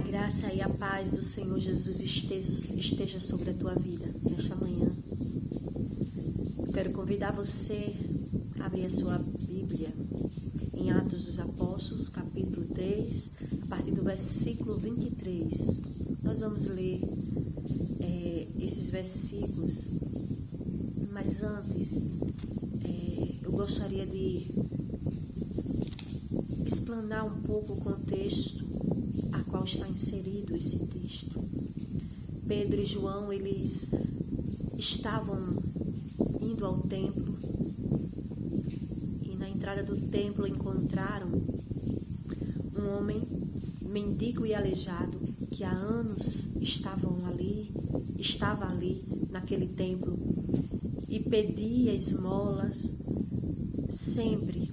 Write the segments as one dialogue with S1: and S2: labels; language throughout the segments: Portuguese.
S1: graça e a paz do Senhor Jesus esteja sobre a tua vida nesta manhã. Eu quero convidar você a abrir a sua Bíblia em Atos dos Apóstolos, capítulo 3, a partir do versículo 23. Nós vamos ler esses versículos, mas antes eu gostaria de explanar um pouco o contexto a qual está inserido esse texto. Pedro e João, eles estavam indo ao templo e na entrada do templo encontraram um homem mendigo e aleijado que há anos estava ali naquele templo e pedia esmolas sempre,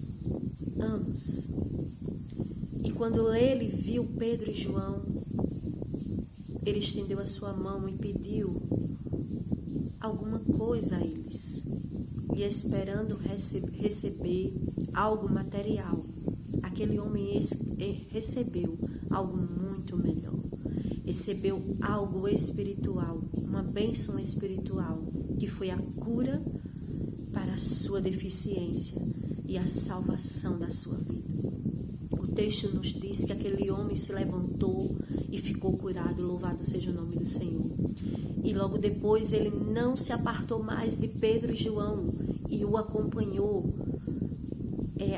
S1: anos. E quando ele viu Pedro e João, ele estendeu a sua mão e pediu alguma coisa a eles, e esperando receber algo material. Aquele homem recebeu algo muito melhor, recebeu algo espiritual, uma bênção espiritual, que foi a cura para a sua deficiência e a salvação da sua vida. O texto nos diz que aquele homem se levantou e ficou curado, louvado seja o nome do Senhor. E logo depois ele não se apartou mais de Pedro e João e o acompanhou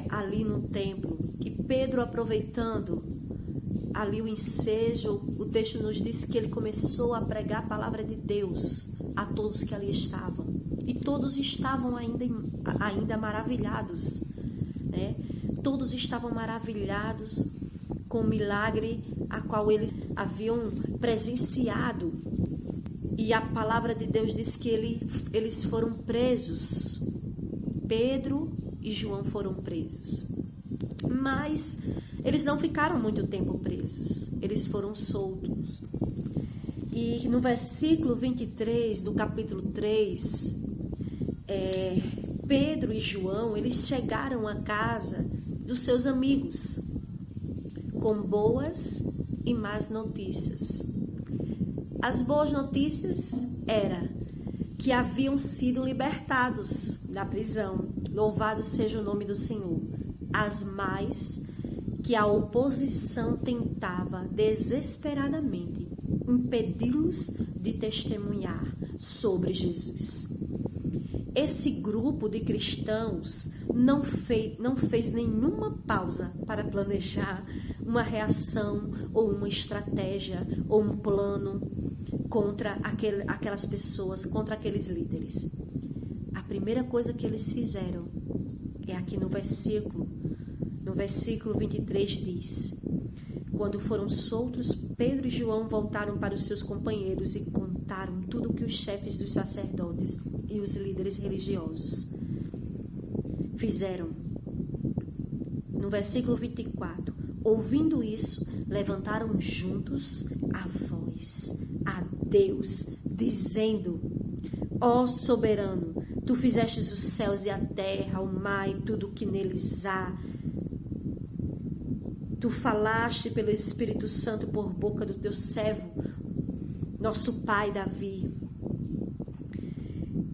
S1: ali no templo. Que Pedro, aproveitando ali o ensejo, o texto nos diz que ele começou a pregar a palavra de Deus a todos que ali estavam. E todos estavam ainda maravilhados, né? Todos estavam maravilhados com o milagre a qual eles haviam presenciado. E a palavra de Deus diz que eles foram presos. Pedro e João foram presos. Mas eles não ficaram muito tempo presos. Eles foram soltos. E no versículo 23 do capítulo 3, Pedro e João, eles chegaram à casa dos seus amigos com boas e más notícias. As boas notícias era que haviam sido libertados da prisão. Louvado seja o nome do Senhor. As más, que a oposição tentava desesperadamente impedi-los de testemunhar sobre Jesus. Esse grupo de cristãos não fez nenhuma pausa para planejar uma reação ou uma estratégia ou um plano contra aquelas pessoas, contra aqueles líderes. A primeira coisa que eles fizeram é aqui no versículo 23 diz: quando foram soltos, Pedro e João voltaram para os seus companheiros e contaram tudo o que os chefes dos sacerdotes e os líderes religiosos fizeram. No versículo 24, ouvindo isso, levantaram juntos a voz a Deus, dizendo: ó soberano, tu fizestes os céus e a terra, o mar e tudo o que neles há. Tu falaste pelo Espírito Santo por boca do teu servo, nosso pai Davi.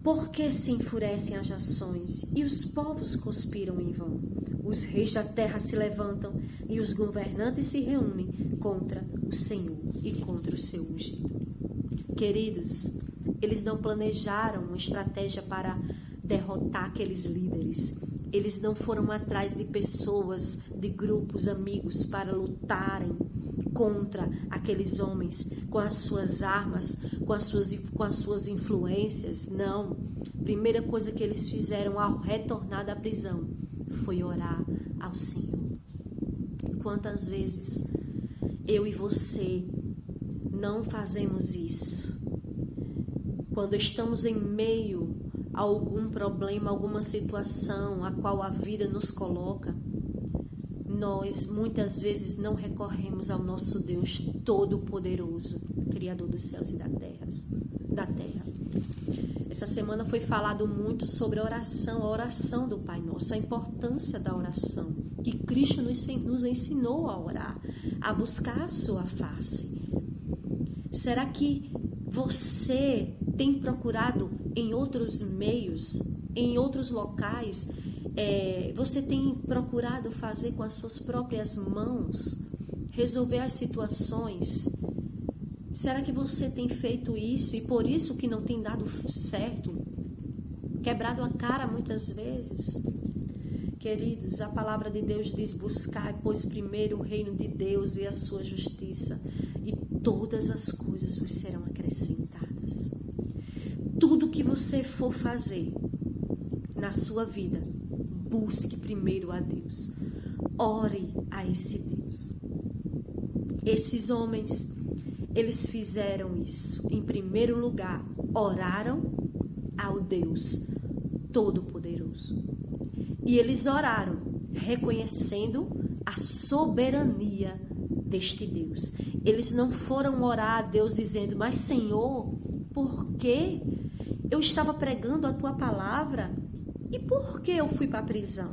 S1: Por que se enfurecem as nações e os povos conspiram em vão? Os reis da terra se levantam e os governantes se reúnem contra o Senhor e contra o seu ungido. Queridos, eles não planejaram uma estratégia para derrotar aqueles líderes. Eles não foram atrás de pessoas, de grupos, amigos, para lutarem contra aqueles homens com as suas armas, com as suas influências. Não. A primeira coisa que eles fizeram ao retornar da prisão foi orar ao Senhor. Quantas vezes eu e você não fazemos isso? Quando estamos em meio a algum problema, alguma situação a qual a vida nos coloca, nós muitas vezes não recorremos ao nosso Deus Todo-Poderoso, Criador dos céus e da terra. Essa semana foi falado muito sobre a oração do Pai Nosso, a importância da oração. que Cristo nos ensinou a orar, a buscar a sua face. Será que você tem procurado em outros meios, em outros locais, você tem procurado fazer com as suas próprias mãos, resolver as situações? Será que você tem feito isso e por isso que não tem dado certo? Quebrado a cara muitas vezes? Queridos, a palavra de Deus diz: buscai, pois, primeiro o reino de Deus e a sua justiça, e todas as coisas vos serão acrescentadas. Tudo que você for fazer na sua vida, busque primeiro a Deus. Ore a esse Deus. Esses homens, eles fizeram isso. Em primeiro lugar, oraram ao Deus Todo-Poderoso. E eles oraram reconhecendo a soberania deste Deus. Eles não foram orar a Deus dizendo: mas Senhor, por que eu estava pregando a tua palavra e por que eu fui para a prisão?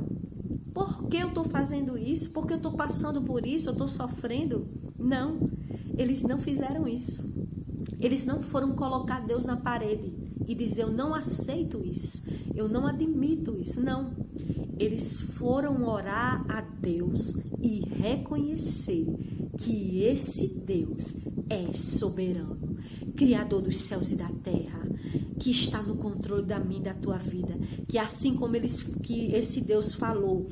S1: Por que eu estou fazendo isso? Por que eu estou passando por isso? Eu estou sofrendo? Não, eles não fizeram isso. Eles não foram colocar Deus na parede e dizer: eu não aceito isso, eu não admito isso. Não, eles foram orar a Deus e reconhecer que esse Deus é soberano, Criador dos céus e da terra, que está no controle da minha e da tua vida, que assim como que esse Deus falou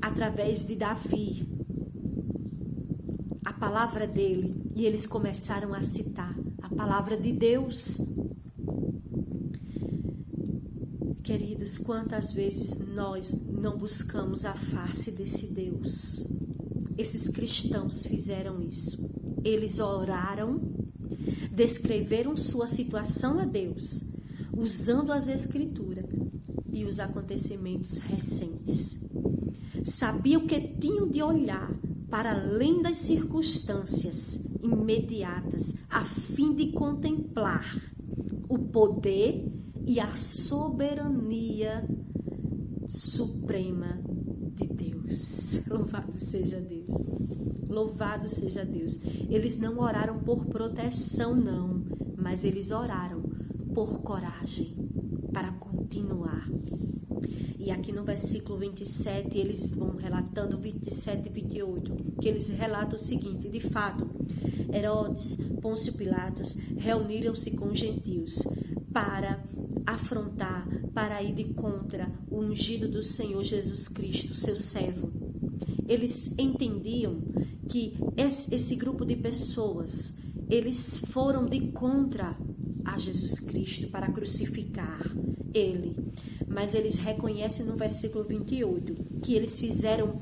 S1: através de Davi, a palavra dele, e eles começaram a citar a palavra de Deus. Queridos, quantas vezes nós não buscamos a face desse Deus? Esses cristãos fizeram isso. Eles oraram, descreveram sua situação a Deus, usando as Escrituras e os acontecimentos recentes. Sabiam que tinham de olhar para além das circunstâncias imediatas, a fim de contemplar o poder e a soberania suprema de Deus. Louvado seja Deus. Louvado seja Deus. Eles não oraram por proteção, não, mas eles oraram por coragem para continuar. E aqui no versículo 27, eles vão relatando 27 e 28, que eles relatam o seguinte: de fato, Herodes, Pôncio Pilatos reuniram-se com os gentios para afrontar, para ir de contra o ungido do Senhor Jesus Cristo, seu servo. Eles entendiam que esse grupo de pessoas, eles foram de contra a Jesus Cristo para crucificar ele. Mas eles reconhecem no versículo 28 que eles fizeram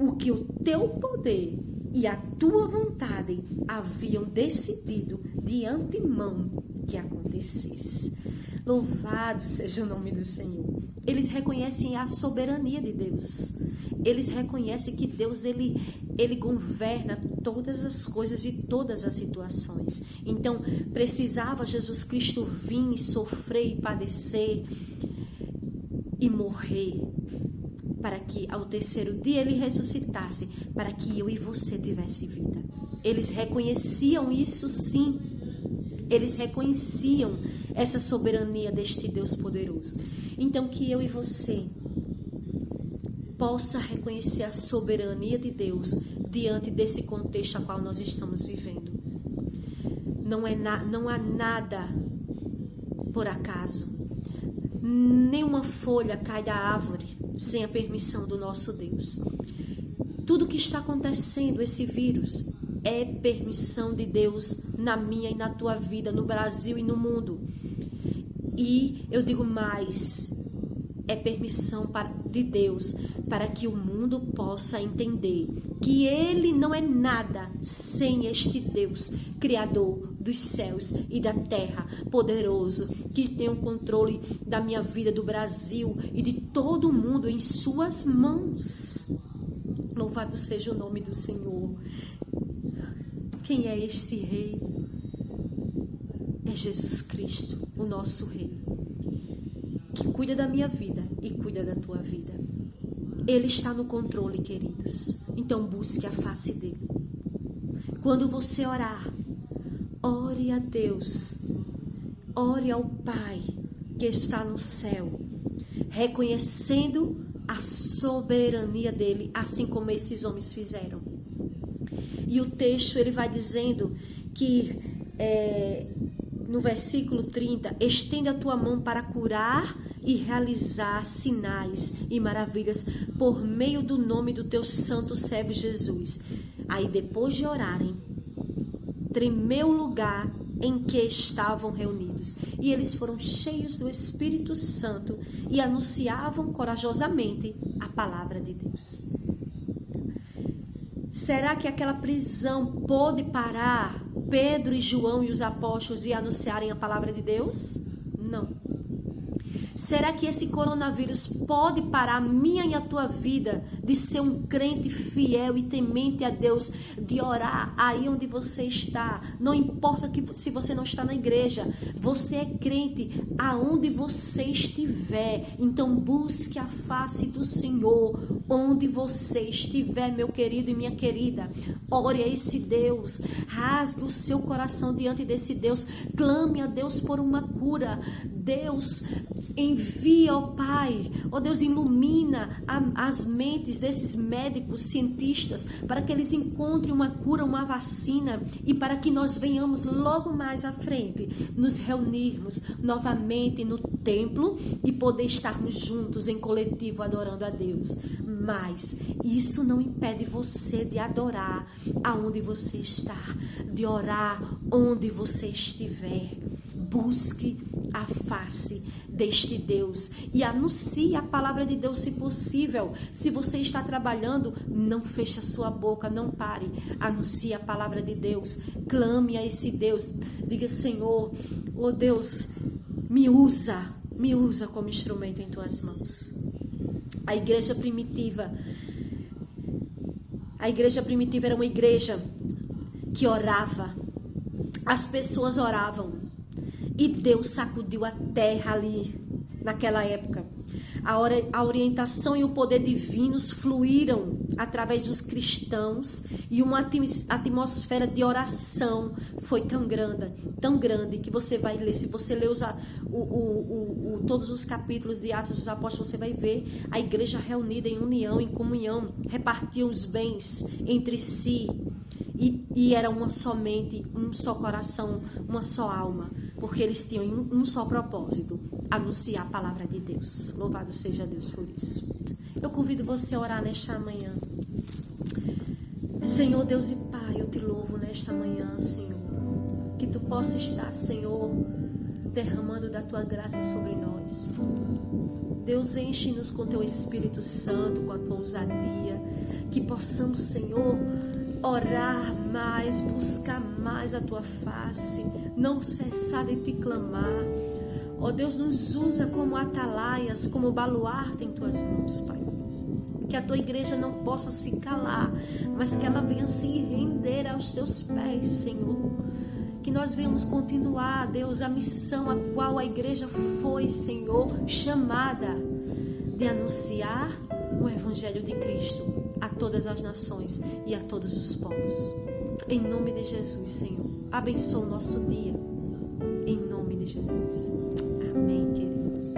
S1: o que o teu poder e a tua vontade haviam decidido de antemão que acontecesse. Louvado seja o nome do Senhor. Eles reconhecem a soberania de Deus. Eles reconhecem que Deus, ele governa todas as coisas e todas as situações. Então, precisava Jesus Cristo vir e sofrer e padecer e morrer, para que ao terceiro dia ele ressuscitasse, para que eu e você tivesse vida. Eles reconheciam isso, sim. Eles reconheciam essa soberania deste Deus poderoso. Então, que eu e você possa reconhecer a soberania de Deus diante desse contexto a qual nós estamos vivendo. Não há nada por acaso. Nenhuma folha cai da árvore sem a permissão do nosso Deus. Tudo que está acontecendo, esse vírus, é permissão de Deus na minha e na tua vida, no Brasil e no mundo. E eu digo mais, é permissão de Deus para que o mundo possa entender que Ele não é nada sem este Deus, Criador dos céus e da terra, poderoso, que tem o controle da minha vida, do Brasil e de todo o mundo em suas mãos. Louvado seja o nome do Senhor. Quem é este Rei? É Jesus Cristo, o nosso Rei, que cuida da minha vida e cuida da tua vida. Ele está no controle, queridos. Então busque a face dele. Quando você orar, ore a Deus. Ore ao Pai que está no céu, reconhecendo a soberania dele, assim como esses homens fizeram. E o texto ele vai dizendo que no versículo 30, estende a tua mão para curar e realizar sinais e maravilhas por meio do nome do teu santo servo Jesus. Aí depois de orarem, tremeu o lugar em que estavam reunidos, e eles foram cheios do Espírito Santo e anunciavam corajosamente a palavra de Deus. Será que aquela prisão pôde parar Pedro e João e os apóstolos de anunciarem a palavra de Deus? Não. Será que esse coronavírus pode parar a minha e a tua vida de ser um crente fiel e temente a Deus, de orar aí onde você está? Não importa se você não está na igreja, você é crente aonde você estiver. Então busque a face do Senhor onde você estiver, meu querido e minha querida. Ore a esse Deus, rasgue o seu coração diante desse Deus, clame a Deus por uma cura. Deus, envia, ó Pai, ó Deus, ilumina as mentes desses médicos, cientistas, para que eles encontrem uma cura, uma vacina, e para que nós venhamos logo mais à frente nos reunirmos novamente no templo e poder estarmos juntos em coletivo adorando a Deus. Mas isso não impede você de adorar aonde você está, de orar onde você estiver. Busque a face deste Deus e anuncie a palavra de Deus, se possível. Se você está trabalhando, não feche a sua boca, não pare. Anuncie a palavra de Deus, clame a esse Deus. Diga: Senhor, oh Deus, me usa como instrumento em tuas mãos. A igreja primitiva era uma igreja que orava. As pessoas oravam. E Deus sacudiu a terra ali, naquela época. A orientação e o poder divinos fluíram através dos cristãos, e uma atmosfera de oração foi tão grande, que você vai ler. Se você ler todos os capítulos de Atos dos Apóstolos, você vai ver a igreja reunida em união, em comunhão, repartiam os bens entre si, e era uma só mente, um só coração, uma só alma, porque eles tinham um só propósito: anunciar a palavra de Deus. Louvado seja Deus por isso. Eu convido você a orar nesta manhã. Senhor Deus e Pai, eu te louvo nesta manhã, Senhor, que tu possa estar, Senhor, derramando da tua graça sobre nós. Deus, enche-nos com teu Espírito Santo, com a tua ousadia, que possamos, Senhor, orar mais, buscar mais a tua face, não cessar de te clamar. Ó Deus, nos usa como atalaias, como baluarte em tuas mãos, Pai. Que a tua igreja não possa se calar, mas que ela venha se render aos teus pés, Senhor. Que nós venhamos continuar, Deus, a missão a qual a igreja foi, Senhor, chamada, de anunciar o Evangelho de Cristo a todas as nações e a todos os povos. Em nome de Jesus, Senhor, abençoa o nosso dia. Em nome de Jesus. Amém, queridos.